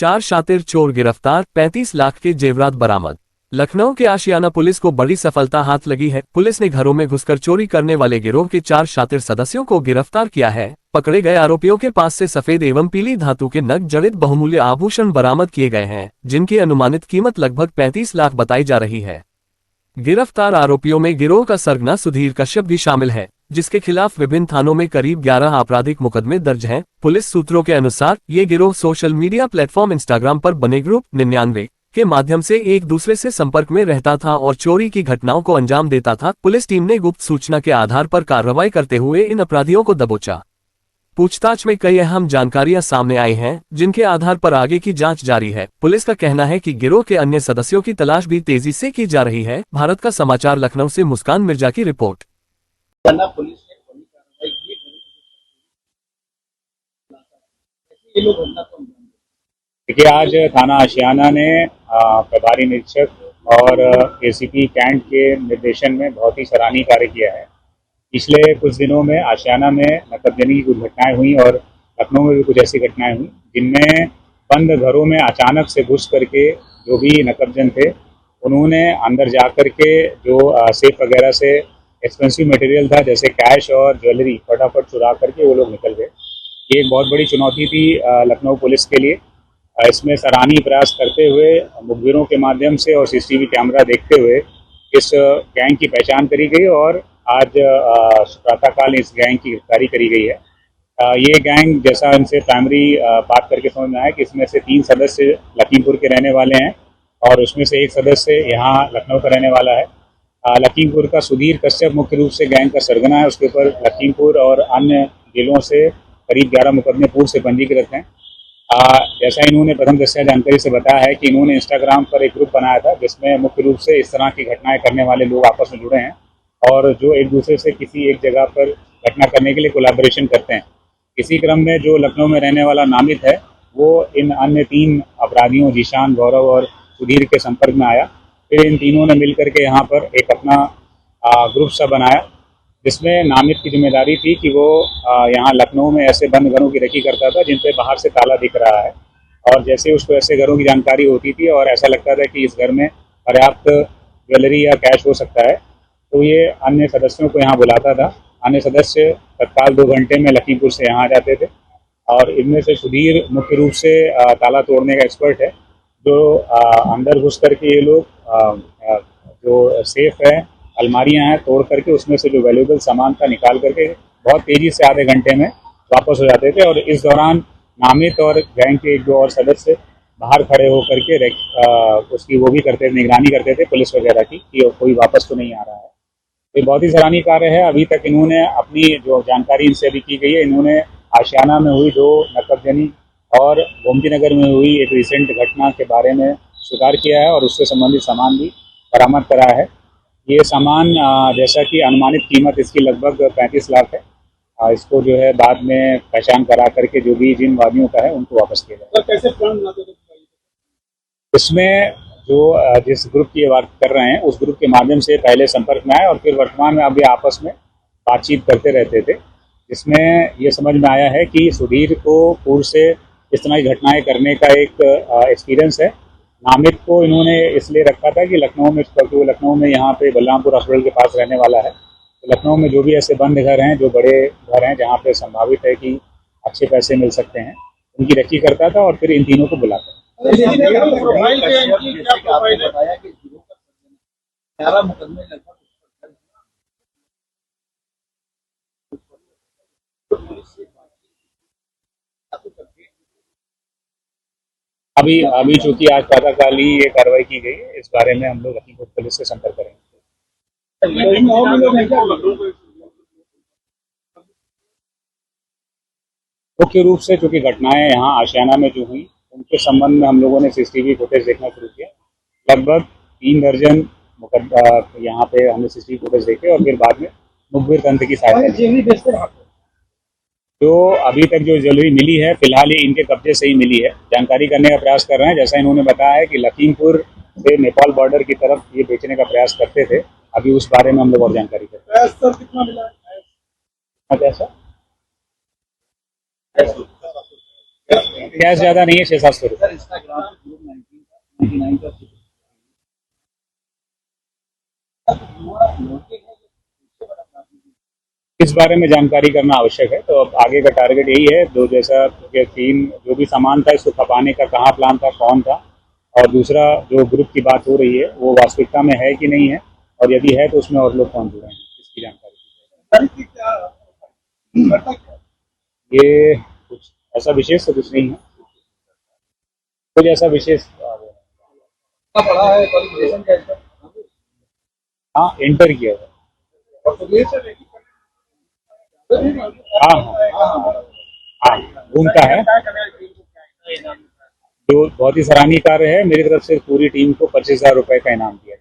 4 शातिर चोर गिरफ्तार, 35 लाख के जेवरात बरामद। लखनऊ के आशियाना पुलिस को बड़ी सफलता हाथ लगी है। पुलिस ने घरों में घुसकर चोरी करने वाले गिरोह के 4 शातिर सदस्यों को गिरफ्तार किया है। पकड़े गए आरोपियों के पास से सफेद एवं पीली धातु के नग जड़ित बहुमूल्य आभूषण बरामद किए गए हैं, जिनकी अनुमानित कीमत लगभग 35 लाख बताई जा रही है। गिरफ्तार आरोपियों में गिरोह का सरगना सुधीर कश्यप भी शामिल है, जिसके खिलाफ विभिन्न थानों में करीब 11 आपराधिक मुकदमे दर्ज हैं। पुलिस सूत्रों के अनुसार ये गिरोह सोशल मीडिया प्लेटफॉर्म इंस्टाग्राम पर बने ग्रुप 99 के माध्यम से एक दूसरे से संपर्क में रहता था और चोरी की घटनाओं को अंजाम देता था। पुलिस टीम ने गुप्त सूचना के आधार पर कार्रवाई करते हुए इन अपराधियों को दबोचा। पूछताछ में कई अहम जानकारियां सामने आई हैं, जिनके आधार पर आगे की जांच जारी है। पुलिस का कहना है कि गिरोह के अन्य सदस्यों की तलाश भी तेजी से की जा रही है। भारत का समाचार लखनऊ से मुस्कान मिर्जा की रिपोर्ट। देखिए, आज थाना आशियाना ने प्रभारी निरीक्षक और एसीपी कैंट के निर्देशन में बहुत ही सराहनीय कार्य किया है। पिछले कुछ दिनों में आशियाना में नकबजनी की कुछ घटनाएं हुई और लखनऊ में भी कुछ ऐसी घटनाएं हुई, जिनमें बंद घरों में अचानक से घुस करके जो भी नकबजन थे, उन्होंने अंदर जा करके जो सेफ वगैरह से एक्सपेंसिव मटेरियल था जैसे कैश और ज्वेलरी फटाफट चुरा करके वो लोग निकल गए। ये एक बहुत बड़ी चुनौती थी लखनऊ पुलिस के लिए। इसमें सराहनीय प्रयास करते हुए मुखबिरों के माध्यम से और सीसीटीवी कैमरा देखते हुए इस गैंग की पहचान करी गई और आज प्रातःकाल इस गैंग की गिरफ्तारी करी गई है। ये गैंग, जैसा इनसे प्राइमरी बात करके समझ में आया कि इसमें से 3 सदस्य लखीमपुर के रहने वाले हैं और उसमें से एक सदस्य यहाँ लखनऊ का रहने वाला है। लखीमपुर का सुधीर कश्यप मुख्य रूप से गैंग का सरगना है। उसके ऊपर लखीमपुर और अन्य जिलों से करीब 11 मुकदमे पूर्व से पंजीकृत हैं। जैसा इन्होंने प्रथम दस्ता जानकारी से बताया है कि इन्होंने इंस्टाग्राम पर एक ग्रुप बनाया था, जिसमें मुख्य रूप से इस तरह की घटनाएं करने वाले लोग आपस में जुड़े हैं और जो एक दूसरे से किसी एक जगह पर घटना करने के लिए कोलैबोरेशन करते हैं। इसी क्रम में जो लखनऊ में रहने वाला नामित है, वो इन अन्य 3 अपराधियों जीशान, गौरव और सुधीर के संपर्क में आया। फिर इन तीनों ने मिल करके यहाँ पर एक अपना ग्रुप सा बनाया, जिसमें नामित की जिम्मेदारी थी कि वो यहाँ लखनऊ में ऐसे बंद घरों की रखी करता था जिन पे बाहर से ताला दिख रहा है, और जैसे उसको ऐसे घरों की जानकारी होती थी और ऐसा लगता था कि इस घर में पर्याप्त ज्वेलरी या कैश हो सकता है, तो ये अन्य सदस्यों को यहाँ बुलाता था। अन्य सदस्य तत्काल 2 घंटे में लखीमपुर से यहाँ आ जाते थे और इनमें से सुधीर मुख्य रूप से ताला तोड़ने का एक्सपर्ट है, जो अंदर घुस करके ये लोग जो सेफ है, अलमारियां हैं, तोड़ करके उसमें से जो वैल्यूएबल सामान था निकाल करके बहुत तेजी से आधे घंटे में वापस हो जाते थे। और इस दौरान नामित और गैंग के 1-2 और सदस्य बाहर खड़े होकर के उसकी वो भी करते थे, निगरानी करते थे पुलिस वगैरह की कि कोई वापस तो नहीं आ रहा है। ये बहुत ही सराहनीय कार्य है। अभी तक इन्होंने अपनी जो जानकारी इनसे अभी की गई है, इन्होंने आशियाना में हुई 2 नकबजनी और गोमती नगर में हुई एक रिसेंट घटना के बारे में स्वीकार किया है और उससे संबंधित सामान भी बरामद करा है। ये सामान जैसा कि अनुमानित कीमत इसकी लगभग 35 लाख है। इसको जो है बाद में पहचान करा करके जो भी जिन वादियों का है उनको वापस किया जाए। कैसे प्लान बनाते थे? इसमें जो जिस ग्रुप की बात कर रहे हैं, उस ग्रुप के माध्यम से पहले संपर्क में आए और फिर वर्तमान में अभी आपस में बातचीत करते रहते थे, जिसमें ये समझ में आया है कि सुधीर को पूर्व से इस तरह की घटनाएं करने का एक एक्सपीरियंस है। नामित को इन्होंने इसलिए रखा था कि लखनऊ में, क्योंकि वो लखनऊ में यहाँ पे बलरामपुर हॉस्पिटल के पास रहने वाला है, तो लखनऊ में जो भी ऐसे बंद घर हैं, जो बड़े घर हैं जहाँ पे संभावित है कि अच्छे पैसे मिल सकते हैं, उनकी रखी करता था और फिर इन तीनों को बुलाता। अभी चूंकि आज प्रातःकाल ही ये कार्रवाई की गई है, इस बारे में हम लोग लखीमपुर पुलिस से संपर्क करेंगे। मुख्य रूप से चूंकि घटनाएं यहाँ आशियाना में जो हुई, उनके संबंध में हम लोगों ने सीसीटीवी फुटेज देखना शुरू किया। लगभग 3 दर्जन यहाँ पे हमने सीसीटीवी फुटेज देखे और फिर बाद में मुखबिर तंत्र की सहायता। जो अभी तक जो ज्वेलरी मिली है, फिलहाल ये इनके कब्जे से ही मिली है। जानकारी करने का प्रयास कर रहे हैं। जैसा इन्होंने बताया है कि लखीमपुर से नेपाल बॉर्डर की तरफ ये बेचने का प्रयास करते थे। अभी उस बारे में हम लोग और जानकारी करते हैं। सर कितना मिला है? कैसा कैश ज्यादा नहीं है, 600-700 रुपये। सर इंस्टाग्राम पे ग्रुप 99 का इस बारे में जानकारी करना आवश्यक है। तो अब आगे का टारगेट यही है, दो जैसा कि तीन जो भी सामान था इसको खपाने का कहाँ प्लान था, कौन था, और दूसरा जो ग्रुप की बात हो रही है वो वास्तविकता में है कि नहीं है, और यदि है तो उसमें और लोग कौन जुड़े हैं, इसकी जानकारी। ये कुछ ऐसा विशेष तो कुछ नहीं है, कुछ ऐसा विशेष। पढ़ा है क्वालिफिकेशन का हाँ, इंटर किया हुआ। हाँ हाँ हाँ, घूमता है। जो बहुत ही सराहनीय कार्य है, मेरी तरफ से पूरी टीम को 25,000 रुपए का इनाम दिया।